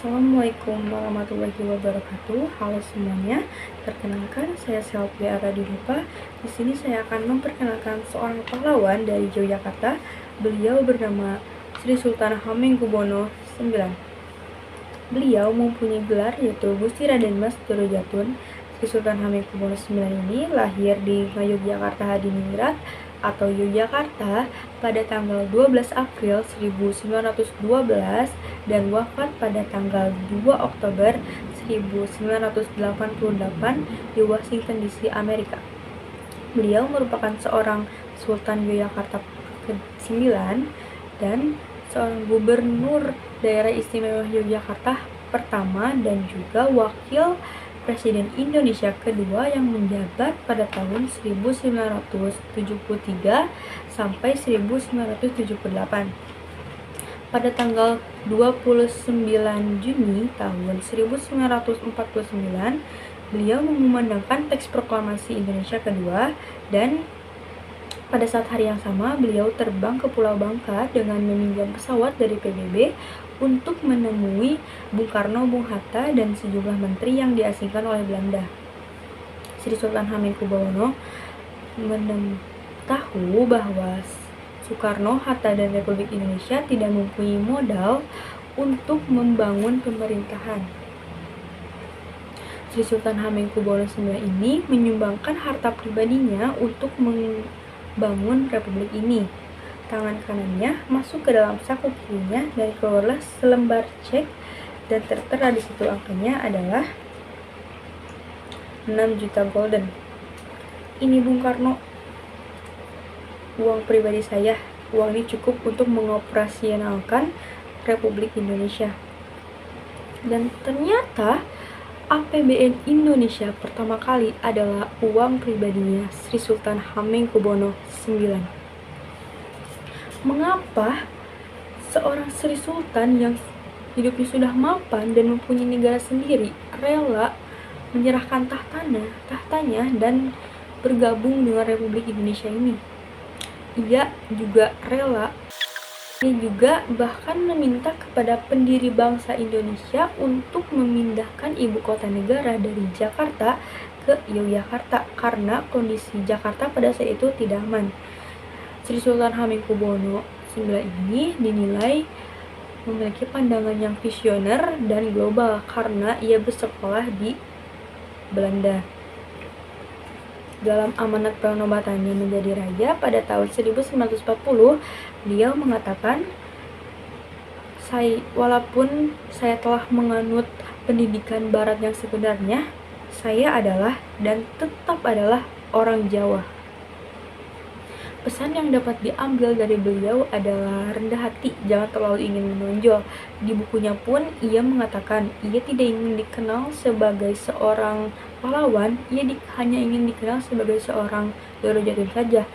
Assalamualaikum warahmatullahi wabarakatuh. Halo semuanya. Perkenalkan, saya Selvi Aradinupa. Di sini saya akan memperkenalkan seorang pahlawan dari Yogyakarta. Beliau bernama Sri Sultan Hamengkubuwono IX. Beliau mempunyai gelar yaitu Gusti Raden Mas Durojatun. Sri Sultan Hamengkubuwono IX ini lahir di Ngayogyakarta Hadiningrat atau Yogyakarta pada tanggal 12 April 1912 dan wafat pada tanggal 2 Oktober 1988 di Washington DC, Amerika. Beliau merupakan seorang Sultan Yogyakarta ke-9 dan seorang gubernur daerah istimewa Yogyakarta pertama dan juga wakil Presiden Indonesia kedua yang menjabat pada tahun 1973 sampai 1978. Pada tanggal 29 Juni tahun 1949, beliau mengumandangkan teks proklamasi Indonesia kedua dan pada saat hari yang sama beliau terbang ke Pulau Bangka dengan meminjam pesawat dari PBB untuk menemui Bung Karno, Bung Hatta, dan sejumlah menteri yang diasingkan oleh Belanda. Sri Sultan Hamengkubuwono tahu bahwa Soekarno, Hatta, dan Republik Indonesia tidak mempunyai modal untuk membangun pemerintahan. Sri Sultan Hamengkubuwono IX ini menyumbangkan harta pribadinya untuk membangun republik ini. Tangan kanannya masuk ke dalam saku kirinya dan keluarlah selembar cek dan tertera di situ angkanya adalah 6 juta golden. Ini Bung Karno, uang pribadi saya. Uang ini cukup untuk mengoperasionalkan Republik Indonesia. Dan ternyata APBN Indonesia pertama kali adalah uang pribadinya Sri Sultan Hamengkubuwono IX. Mengapa seorang Sri Sultan yang hidupnya sudah mapan dan mempunyai negara sendiri rela menyerahkan tahtanya dan bergabung dengan Republik Indonesia ini? Ia juga bahkan meminta kepada pendiri bangsa Indonesia untuk memindahkan ibu kota negara dari Jakarta ke Yogyakarta karena kondisi Jakarta pada saat itu tidak aman. Sri Sultan Hamengkubuwono IX ini dinilai memiliki pandangan yang visioner dan global karena ia bersekolah di Belanda. Dalam amanat penobatannya menjadi raja pada tahun 1940, beliau mengatakan, walaupun saya telah menganut pendidikan barat yang sebenarnya, saya adalah dan tetap adalah orang Jawa. Pesan yang dapat diambil dari beliau adalah rendah hati, jangan terlalu ingin menonjol. Di bukunya pun ia mengatakan ia tidak ingin dikenal sebagai seorang pahlawan, ia hanya ingin dikenal sebagai seorang Durojatun saja,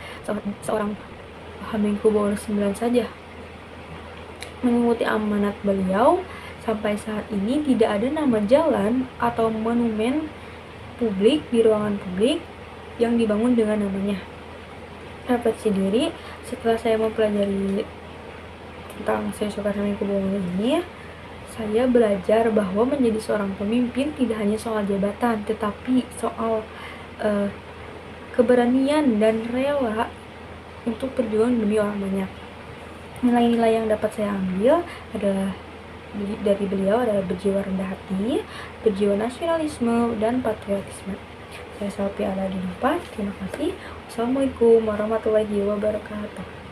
seorang Hamengkubuwono IX saja. Mengikuti amanat beliau, sampai saat ini tidak ada nama jalan atau monumen publik di ruangan publik yang dibangun dengan namanya. Refleksi diri, setelah saya mempelajari tentang Sri Sultan Hamengkubuwono ini, saya belajar bahwa menjadi seorang pemimpin tidak hanya soal jabatan, tetapi soal keberanian dan rela untuk berjuang demi orang banyak. Nilai-nilai yang dapat saya ambil adalah dari beliau adalah berjiwa rendah hati, berjiwa nasionalisme, dan patriotisme. Saya Selvi Aradinupa. Terima kasih. Wassalamualaikum warahmatullahi wabarakatuh.